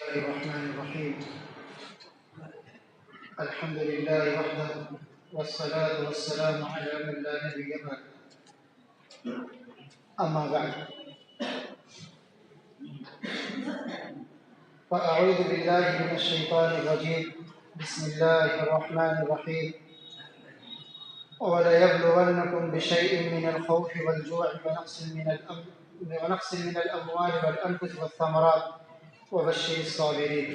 الرحمن الرحيم. الحمد لله وحده والصلاة والسلام على من لا نبي بعده. أما بعد، فأعوذ بالله من الشيطان الرجيم. بسم الله الرحمن الرحيم. وليبلونكم بشيء من الخوف والجوع ونقص من الأموال والأنفس والثمرات وبشر الصابرين.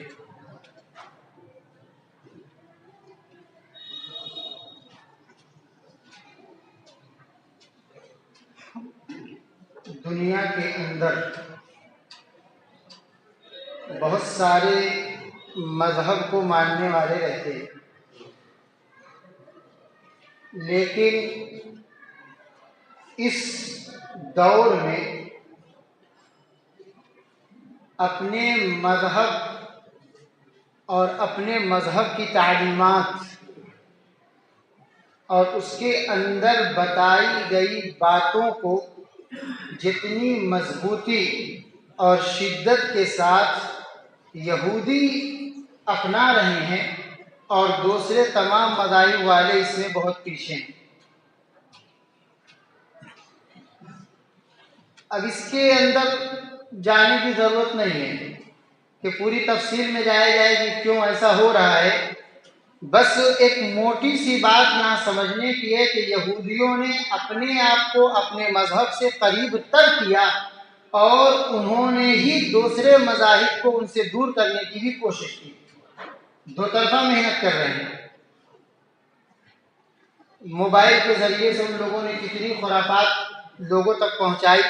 دنیا کے اندر بہت سارے مذہب کو ماننے والے رہتے ہیں، لیکن اس دور میں اپنے مذہب اور اپنے مذہب کی تعلیمات اور اس کے اندر بتائی گئی باتوں کو جتنی مضبوطی اور شدت کے ساتھ یہودی اپنا رہے ہیں اور دوسرے تمام مذاہب والے اس میں بہت پیچھے ہیں۔ اب اس کے اندر جانے کی ضرورت نہیں ہے کہ پوری تفصیل میں جایا جائے کہ کیوں ایسا ہو رہا ہے، بس ایک موٹی سی بات نہ سمجھنے کی ہے کہ یہودیوں نے اپنے آپ کو اپنے مذہب سے قریب تر کیا اور انہوں نے ہی دوسرے مذاہب کو ان سے دور کرنے کی بھی کوشش کی۔ دو طرفہ محنت کر رہے ہیں۔ موبائل کے ذریعے سے ان لوگوں نے کتنی خرافات لوگوں تک پہنچائی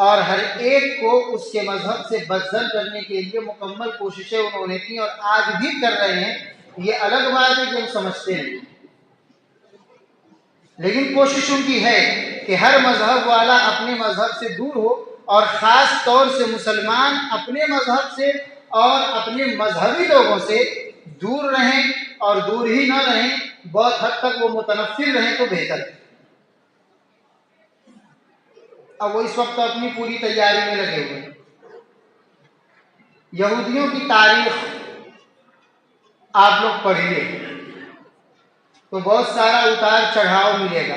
اور ہر ایک کو اس کے مذہب سے بدزن کرنے کے لیے مکمل کوششیں انہوں نے کی اور آج بھی کر رہے ہیں۔ یہ الگ بات ہے کہ ہم سمجھتے ہیں، لیکن کوشش ان کی ہے کہ ہر مذہب والا اپنے مذہب سے دور ہو اور خاص طور سے مسلمان اپنے مذہب سے اور اپنے مذہبی لوگوں سے دور رہیں، اور دور ہی نہ رہیں، بہت حد تک وہ متنفر رہیں تو بہتر ہے۔ اب وہ اس وقت اپنی پوری تیاری میں لگے ہوئے ہیں۔ یہودیوں کی تاریخ آپ لوگ پڑھیے تو بہت سارا اتار چڑھاؤ ملے گا،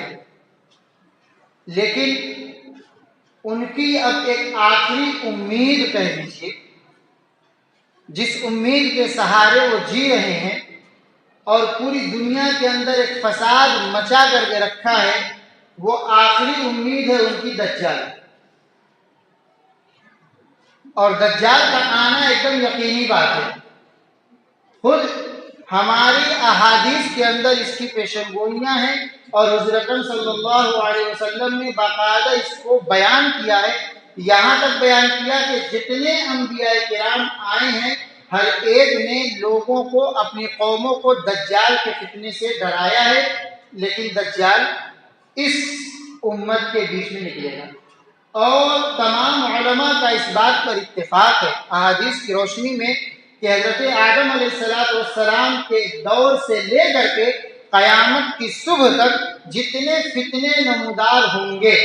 لیکن ان کی اب ایک آخری امید کہہ لیجیے، جس امید کے سہارے وہ جی رہے ہیں اور پوری دنیا کے اندر ایک فساد مچا کر کے رکھا ہے، وہ آخری امید ہے ان کی دجال۔ اور دجال کا آنا ایک دم یقینی بات ہے۔ خود ہماری احادیث کے اندر اس کی پیشن گوئیاں ہیں اور حضور اکرم صلی اللہ علیہ وسلم نے باقاعدہ اس کو بیان کیا ہے، یہاں تک بیان کیا کہ جتنے انبیاء کرام آئے ہیں ہر ایک نے لوگوں کو، اپنی قوموں کو دجال کے فتنے سے ڈرایا ہے، لیکن دجال اس امت کے بیچ میں نکلے گا۔ اور تمام علماء کا اس بات پر اتفاق ہے احادیث کی روشنی میں کہ حضرت آدم علیہ السلام کے دور سے لے کر کے قیامت کی صبح تک جتنے فتنے نمودار ہوں گے،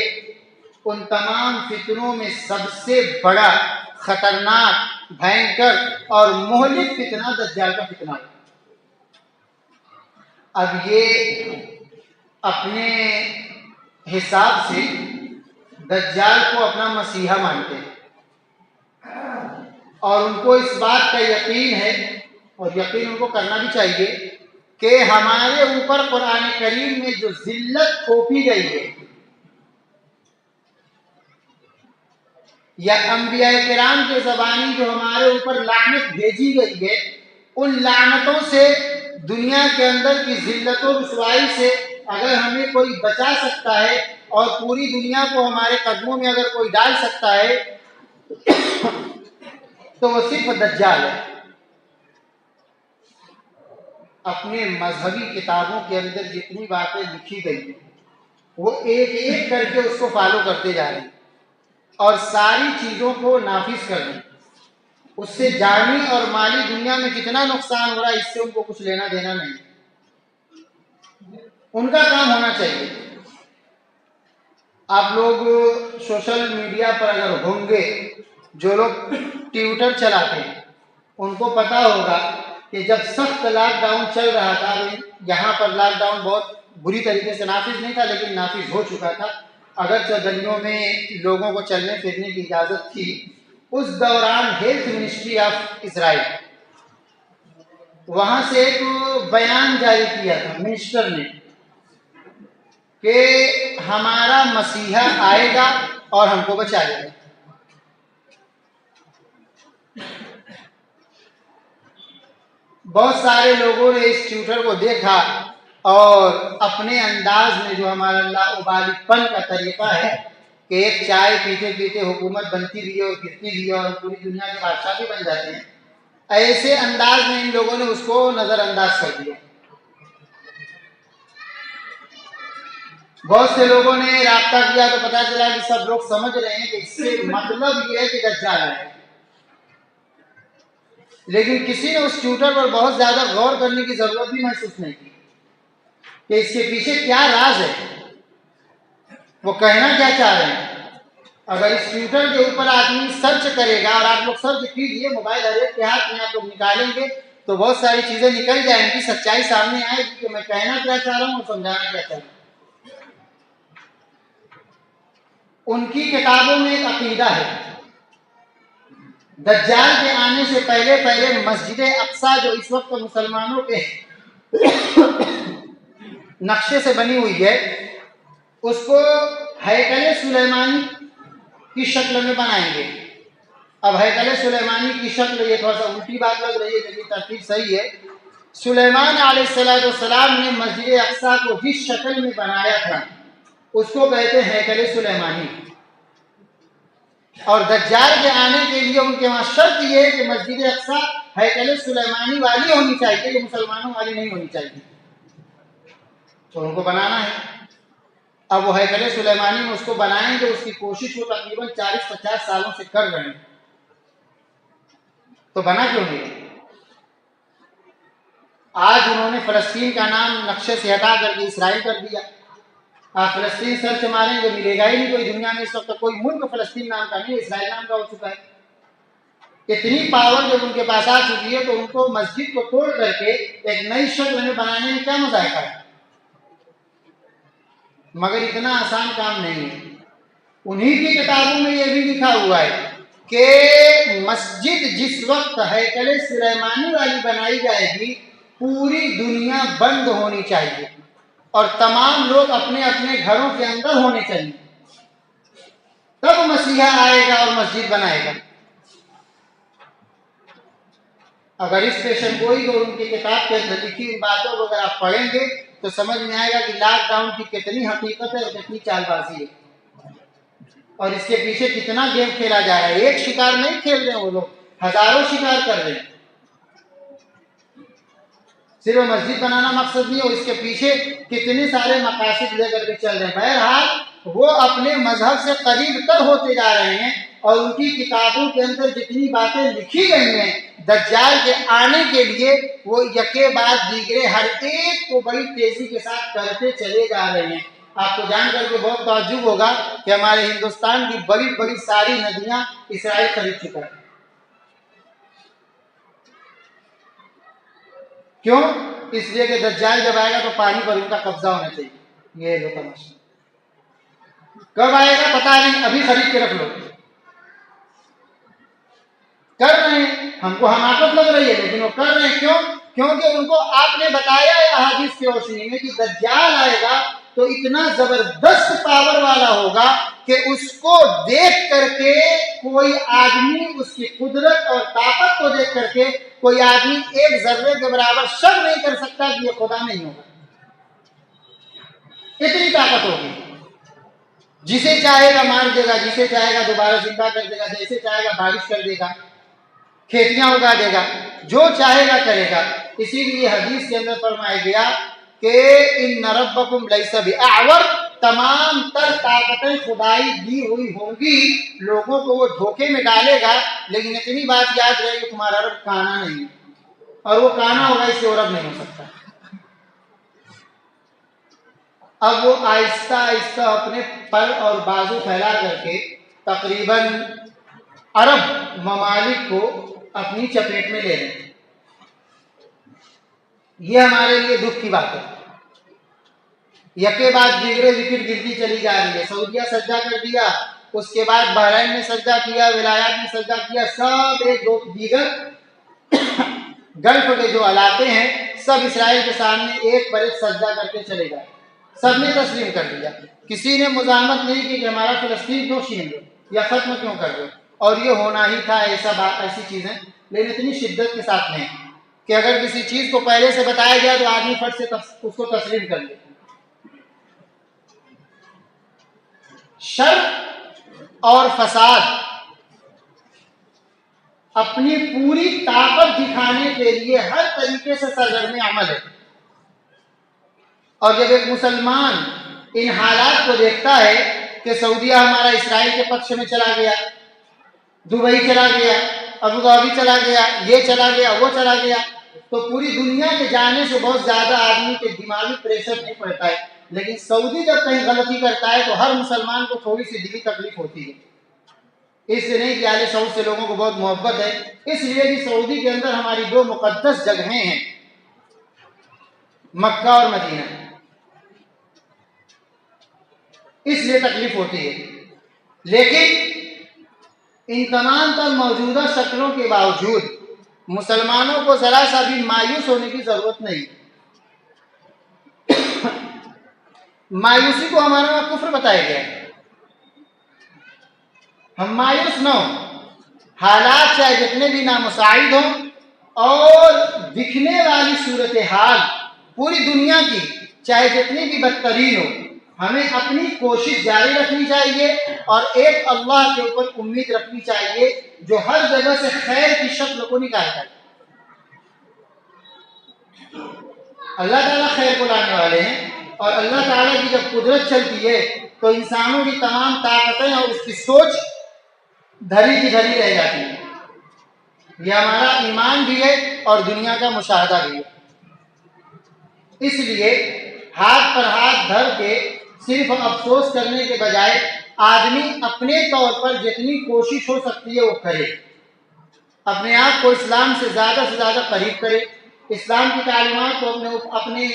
ان تمام فتنوں میں سب سے بڑا، خطرناک، بھینکر اور مہلک فتنہ دجال کا فتنہ ہے۔ اب یہ اپنے حساب سے دجال کو اپنا مسیحا مانتے ہیں اور ان کو اس بات کا یقین ہے، اور یقین ان کو کرنا بھی چاہیے، کہ ہمارے اوپر قرآن کریم میں جو ذلت تھوپی گئی ہے یا انبیاء کرام کے زبانی جو ہمارے اوپر لعنت بھیجی گئی ہے، ان لعنتوں سے، دنیا کے اندر کی ذلت و رسوائی سے اگر ہمیں کوئی بچا سکتا ہے اور پوری دنیا کو ہمارے قدموں میں اگر کوئی ڈال سکتا ہے تو وہ صرف دجال ہے۔ اپنے مذہبی کتابوں کے اندر جتنی باتیں لکھی گئی ہیں وہ ایک ایک کر کے اس کو فالو کرتے جا رہے ہیں اور ساری چیزوں کو نافذ کر دیں۔ اس سے جانی اور مالی دنیا میں کتنا نقصان ہو رہا ہے اس سے ان کو کچھ لینا دینا نہیں۔ ان کا کام ہونا چاہیے۔ آپ لوگ سوشل میڈیا پر اگر ہوں گے، جو لوگ ٹویٹر چلاتے ہیں ان کو پتا ہوگا کہ جب سخت لاک ڈاؤن چل رہا تھا، یہاں پر لاک ڈاؤن بہت بری طریقے سے نافذ نہیں تھا لیکن نافذ ہو چکا تھا، اگرچہ گلیوں میں لوگوں کو چلنے پھرنے کی اجازت تھی، اس دوران ہیلتھ منسٹری آف اسرائیل وہاں سے ایک بیان جاری کیا تھا منسٹر نے کہ ہمارا مسیحا آئے گا اور ہم کو بچائے گا۔ بہت سارے لوگوں نے اس ٹویٹر کو دیکھا اور اپنے انداز میں جو ہمارا لا ابالی پن کا طریقہ ہے کہ ایک چائے پیتے پیتے حکومت بنتی بھی ہے اور گرتی بھی ہے اور پوری دنیا کے بادشاہ بھی بن جاتے ہیں، ایسے انداز میں ان لوگوں نے اس کو نظر انداز کر دیا۔ بہت سے لوگوں نے رابطہ کیا تو پتا چلا کہ سب لوگ سمجھ رہے ہیں کہ اس سے مطلب یہ ہے کہ دجال ہے، لیکن کسی نے اس ٹویٹر پر بہت زیادہ غور کرنے کی ضرورت بھی محسوس نہیں کی کہ اس کے پیچھے کیا راز ہے، وہ کہنا کیا چاہ رہے ہیں۔ اگر اس ٹویٹر کے اوپر آدمی سرچ کرے گا، اور آپ لوگ سرچ کیجیے، موبائل ہر ایک کے ہاتھ میں آپ لوگ نکالیں گے تو بہت ساری چیزیں نکل جائیں گی، سچائی سامنے آئے گی کہ میں کہنا کیا چاہ رہا ہوں اور سمجھانا کیا چاہ رہا ہوں۔ ان کی کتابوں میں ایک عقیدہ ہے، دجال کے آنے سے پہلے مسجد اقصی جو اس وقت مسلمانوں کے نقشے سے بنی ہوئی ہے، اس کو ہیکل سلیمانی کی شکل میں بنائیں گے۔ اب ہیکل سلیمانی کی شکل، یہ تھوڑا سا الٹی بات لگ رہی ہے لیکن ترتیب صحیح ہے۔ سلیمان علیہ السلام نے مسجد اقصی کو جس شکل میں بنایا تھا اس کو کہتے ہیں ہیکل سلیمانی، اور دجال کے آنے کے لیے ان کے وہاں شرط یہ ہے کہ مسجد اقصی ہیکل سلیمانی والی ہونی چاہیے، یہ مسلمانوں والی نہیں ہونی چاہیے، تو ان کو بنانا ہے۔ اب وہ ہیکل سلیمانی میں اس کو بنائیں گے، اس کی کوشش وہ تقریباً 40-50 سالوں سے کر رہے ہیں، تو بنا کیوں نہیں؟ آج انہوں نے فلسطین کا نام نقشے سے ہٹا کر کے اسرائیل کر دیا۔ آپ فلسطین سرچ ماریں گے ملے گا ہی نہیں، کوئی دنیا میں اس وقت کوئی ملک فلسطین نام کا نہیں، اسرائیل نام کا ہو چکا ہے۔ اتنی پاور جب ان کے پاس آ چکی ہے تو ان کو مسجد کو توڑ کر کے ایک نئی شکل میں بنانے میں کیا مذائقہ ہے؟ مگر اتنا آسان کام نہیں ہے۔ انہی کی کتابوں میں یہ بھی لکھا ہوا ہے کہ مسجد جس وقت ہیکل سلیمانی والی بنائی جائے گی، پوری دنیا بند ہونی چاہیے اور تمام لوگ اپنے اپنے گھروں کے اندر ہونے چاہیے، تب مسیحا آئے گا اور مسجد بنائے گا۔ اگر اس پیشن گوئی کو ان کی کتاب کے اندر لکھی ان باتوں کو اگر آپ پڑھیں گے تو سمجھ میں آئے گا کہ لاک ڈاؤن کی کتنی حقیقت ہے اور کتنی چال بازی ہے، اور اس کے پیچھے کتنا گیم کھیلا جا رہا ہے۔ ایک شکار نہیں کھیل رہے ہیں وہ لوگ، ہزاروں شکار کر رہے ہیں۔ صرف مسجد بنانا مقصد نہیں ہے، اس کے پیچھے کتنے سارے مقاصد لے کر کے چل رہے ہیں۔ بہرحال وہ اپنے مذہب سے قریب تر ہوتے جا رہے ہیں، اور ان کی کتابوں کے اندر جتنی باتیں لکھی گئی ہیں دجال کے آنے کے لیے، وہ یکے بعد دیگرے ہر ایک کو بڑی تیزی کے ساتھ کرتے چلے جا رہے ہیں۔ آپ کو جان کر کے بہت تعجب ہوگا کہ ہمارے ہندوستان کی بڑی بڑی ساری ندیاں اسرائیل خرید چکا ہے۔ کیوں؟ اس لیے کہ دجال جب آئے گا تو پانی پر ان کا قبضہ ہونا چاہیے۔ یہ لو تماشا، کب آئے گا پتا نہیں، ابھی خرید کے رکھ لو۔ کر رہے ہیں، ہم کو حماقت لگ رہی ہے لیکن وہ کر رہے ہیں۔ کیوں؟ کیونکہ ان کو آپ نے بتایا ہے احادیث کی روشنی میں کہ دجال آئے گا تو اتنا زبردست پاور والا ہوگا کہ اس کو دیکھ کر کے کوئی آدمی، اس کی قدرت اور طاقت کو دیکھ کر کے کوئی آدمی ایک ذرے کے برابر شک نہیں کر سکتا کہ یہ خدا نہیں ہوگا، اتنی طاقت ہوگی۔ جسے چاہے گا مار دے گا، جسے چاہے گا دوبارہ زندہ کر دے گا، جیسے چاہے گا بارش کر دے گا، کھیتیاں اگا دے گا، جو چاہے گا کرے گا۔ اسی لیے حدیث کے اندر فرمایا گیا کہ ان ربکم لیس باعور، تمام تر طاقتیں خدائی دی ہوئی ہوں گی، لوگوں کو وہ دھوکے میں ڈالے گا، لیکن اتنی بات یاد رہے کہ تمہارا رب کانا نہیں ہے، اور وہ کانا ہوگا اس سے وہ رب نہیں ہو سکتا۔ اب وہ آہستہ آہستہ اپنے پر اور بازو پھیلا کر کے تقریباً عرب ممالک کو اپنی چپیٹ میں لے لیں. یہ ہمارے لیے دکھ کی بات ہے. یکے بعد دیگرے وکٹ گرتی چلی جا رہی ہے. سعودیہ سجدہ کر دیا، اس کے بعد بحرین نے سجدہ کیا، ولایات نے سجدہ کیا، سب ایک دو دیگر گلف کے جو علاقے ہیں سب اسرائیل کے سامنے ایک پر ایک سجدہ کر کے چلے گئے. سب نے تسلیم کر دیا. کسی نے مزاحمت نہیں کی کہ ہمارا فلسطین کیوں چھین دو یا ختم کیوں کر دو. اور یہ ہونا ہی تھا ایسی چیزیں، لیکن اتنی شدت کے ساتھ نہیں کہ اگر کسی چیز کو پہلے سے بتایا گیا تو آدمی فٹ سے اس کو تسلیم کر لے. شر اور فساد اپنی پوری طاقت دکھانے کے لیے ہر طریقے سے سرگرم عمل ہے. اور جب ایک مسلمان ان حالات کو دیکھتا ہے کہ سعودیہ ہمارا اسرائیل کے پکش میں چلا گیا، دبئی چلا گیا، ابوظہبی چلا گیا، یہ چلا گیا، وہ چلا گیا، تو پوری دنیا کے جانے سے بہت زیادہ آدمی کے دماغی پریشر نہیں پڑتا ہے. لیکن سعودی جب کہیں غلطی کرتا ہے تو ہر مسلمان کو تھوڑی سی دلی تکلیف ہوتی ہے. اس لیے نہیں کہ آل سعود سے لوگوں کو بہت محبت ہے، اس لیے کہ سعودی کے اندر ہماری دو مقدس جگہیں ہیں، مکہ اور مدینہ، اس لیے تکلیف ہوتی ہے. لیکن ان تمام تر موجودہ شکلوں کے باوجود مسلمانوں کو ذرا سا بھی مایوس ہونے کی ضرورت نہیں. مایوسی کو ہمارے وہاں کفر بتایا گیا ہے. ہم مایوس نہ ہوں. حالات چاہے جتنے بھی نامساعد ہوں اور دکھنے والی صورتحال پوری دنیا کی چاہے جتنی بھی بدترین ہو، ہمیں اپنی کوشش جاری رکھنی چاہیے اور ایک اللہ کے اوپر امید رکھنی چاہیے جو ہر جگہ سے خیر کی شکل کو نکالتا ہے. اللہ تعالیٰ خیر کو لانے والے ہیں، اور اللہ تعالیٰ کی جب قدرت چلتی ہے تو انسانوں کی تمام طاقتیں اور اس کی سوچ دھری کی دھری رہ جاتی ہے. یہ ہمارا ایمان بھی ہے اور دنیا کا مشاہدہ بھی ہے. اس لیے ہاتھ پر ہاتھ دھر کے صرف افسوس کرنے کے بجائے آدمی اپنے طور پر جتنی کوشش ہو سکتی ہے وہ کرے. اپنے آپ کو اسلام سے زیادہ قریب کرے، اسلام کی تعلیمات کو اپنے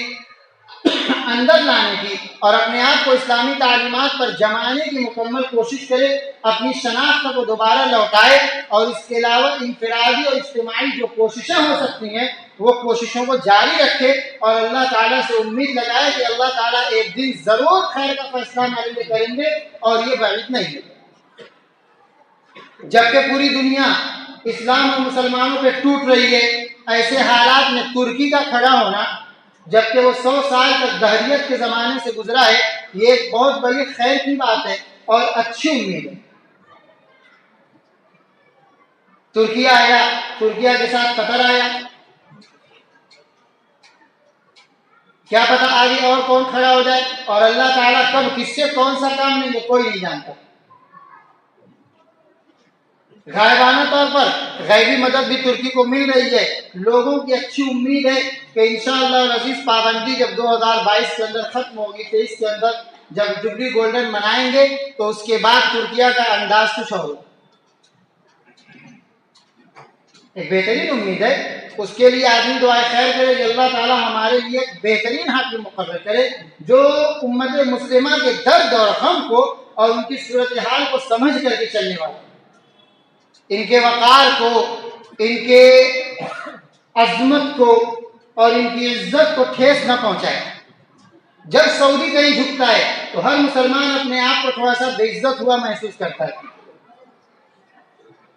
اندر لانے کی اور اپنے آپ کو اسلامی تعلیمات پر جمانے کی مکمل کوشش کرے، اپنی شناخت کو دوبارہ لوٹائے، اور اس کے علاوہ انفرادی اور اجتماعی جو کوششیں ہو سکتی ہیں وہ کوششوں کو جاری رکھے اور اللہ تعالیٰ سے امید لگائے کہ اللہ تعالیٰ ایک دن ضرور خیر کا فیصلہ ہمارے لیے کریں گے، اور یہ بعید نہیں ہے. جبکہ پوری دنیا اسلام اور مسلمانوں پہ ٹوٹ رہی ہے، ایسے حالات میں ترکی کا کھڑا ہونا، جبکہ وہ 100 سال تک دہریت کے زمانے سے گزرا ہے، یہ ایک بہت بڑی خیر کی بات ہے اور اچھی امید ہے. ترکیہ آیا، ترکیہ کے ساتھ قطر آیا، کیا پتہ آگے اور کون کھڑا ہو جائے، اور اللہ تعالیٰ کب کس سے کون سا کام لیں گے کوئی نہیں جانتا. غائبانہ طور پر غیبی مدد بھی ترکی کو مل رہی ہے. لوگوں کی اچھی امید ہے کہ انشاءاللہ العزیز پابندی جب 2022 کے اندر ختم ہوگی، 23 کے اندر جب جبلی گولڈن منائیں گے تو اس کے بعد ترکیہ کا انداز کچھ اور ایک بہترین امید ہے. اس کے لیے آدمی دعائے خیر کرے کہ اللہ تعالیٰ ہمارے لیے ایک بہترین حاکم مقرر کرے جو امت مسلمہ کے درد اور غم کو اور ان کی صورتحال کو سمجھ کر کے چلنے والا، ان کے وقار کو، ان کے عظمت کو اور ان کی عزت کو ٹھیس نہ پہنچائے. جب سعودی کہیں جھکتا ہے تو ہر مسلمان اپنے آپ کو تھوڑا سا بے عزت ہوا محسوس کرتا ہے.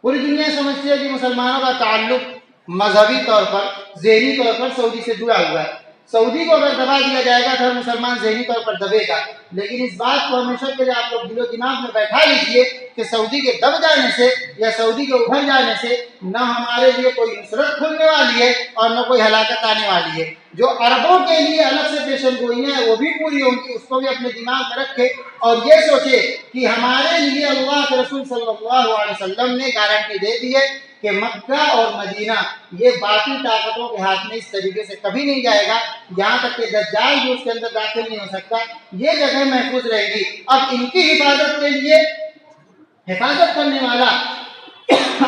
پوری دنیا سمجھتی ہے کہ مسلمانوں کا تعلق مذہبی طور پر، ذہنی طور پر سعودی سے جڑا ہوا ہے. سعودی کو اگر دبا دیا جائے گا تو ہر مسلمان ذہنی طور پر دبے گا. لیکن اس بات کو ہمیشہ کے لیے آپ لوگ دل و دماغ میں بیٹھا لیجئے کہ سعودی کے دب جانے سے یا سعودی کے ابھر جانے سے نہ ہمارے لیے کوئی نصرت کھلنے والی ہے اور نہ کوئی ہلاکت آنے والی ہے. جو عربوں کے لیے الگ سے پیشن گوئیاں ہیں وہ بھی پوری ہوں گی، اس کو بھی اپنے دماغ میں رکھے اور یہ سوچے کہ ہمارے لیے اللہ کے رسول صلی اللہ علیہ وسلم نے گارنٹی دے دی ہے کہ مکہ اور مدینہ یہ باقی طاقتوں کے ہاتھ میں اس طریقے سے کبھی نہیں جائے گا، یہاں تک کہ دجال بھی اس کے اندر داخل نہیں ہو سکتا. یہ جگہ محفوظ رہے گی. اب ان کی حفاظت کے لیے حفاظت کرنے والا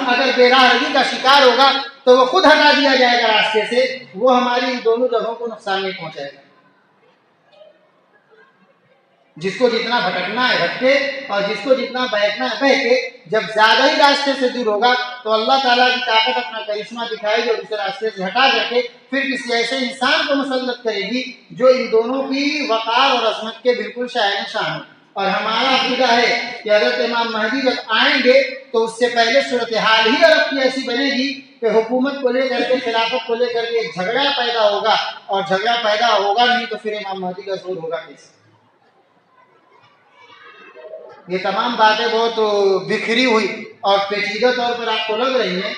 اگر بے راہگی کا شکار ہوگا تو وہ خود ہٹا دیا جائے گا راستے سے، وہ ہماری ان دونوں جگہوں کو نقصان نہیں پہنچائے گا۔ جس کو جتنا بھٹکنا ہے بھٹکے، اور جس کو جتنا بہکنا ہے بہکے۔ جب زیادہ ہی راستے سے دور ہوگا تو اللہ تعالیٰ کی طاقت اپنا کرشمہ دکھائے گی اور اسے راستے سے ہٹا کر کے پھر کسی ایسے انسان کو مسلط کرے گی جو ان دونوں کی وقار اور عظمت کے بالکل شاہین شان ہو۔ اور ہمارا عقیدہ ہے کہ حضرت امام مہدی جب آئیں گے تو اس سے پہلے صورتحال ہی عرب کی ایسی بنے گی کہ حکومت کو لے کر کے، خلافت کو لے کر کے ایک جھگڑا پیدا ہوگا، اور جھگڑا پیدا ہوگا نہیں تو پھر امام مہدی کا ظہور ہوگا کیسے؟ یہ تمام باتیں بہت بکھری ہوئی اور پیچیدہ طور پر آپ کو لگ رہی ہیں۔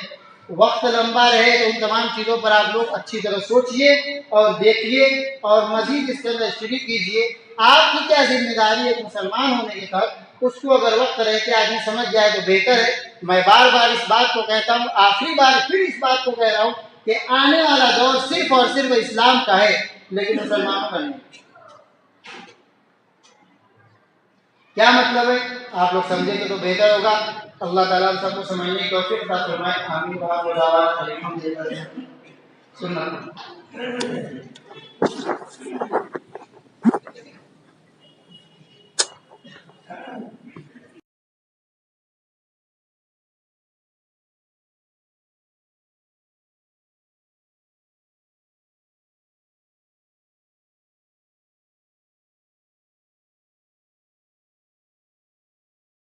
وقت لمبا رہے تو ان تمام چیزوں پر آپ لوگ اچھی طرح سوچئے اور دیکھیے اور مزید اس کے اندر اسٹڈی کیجیے۔ آپ کی کیا ذمہ داری ہے ایک مسلمان ہونے کے تحت، اس کو اگر وقت رہتے آدمی سمجھ جائے تو بہتر ہے۔ میں بار بار اس بات کو کہتا ہوں، آخری بار پھر اس بات کو کہہ رہا ہوں کہ آنے والا دور صرف اور صرف اسلام کا ہے، لیکن مسلمانوں کا نہیں۔ کیا مطلب ہے آپ لوگ سمجھیں گے تو بہتر ہوگا۔ اللہ تعالیٰ ہم سب کو سمجھنے کی توفیق عطا فرمائے۔ آمین وآخر دعوانا الحمدللہ۔ سننا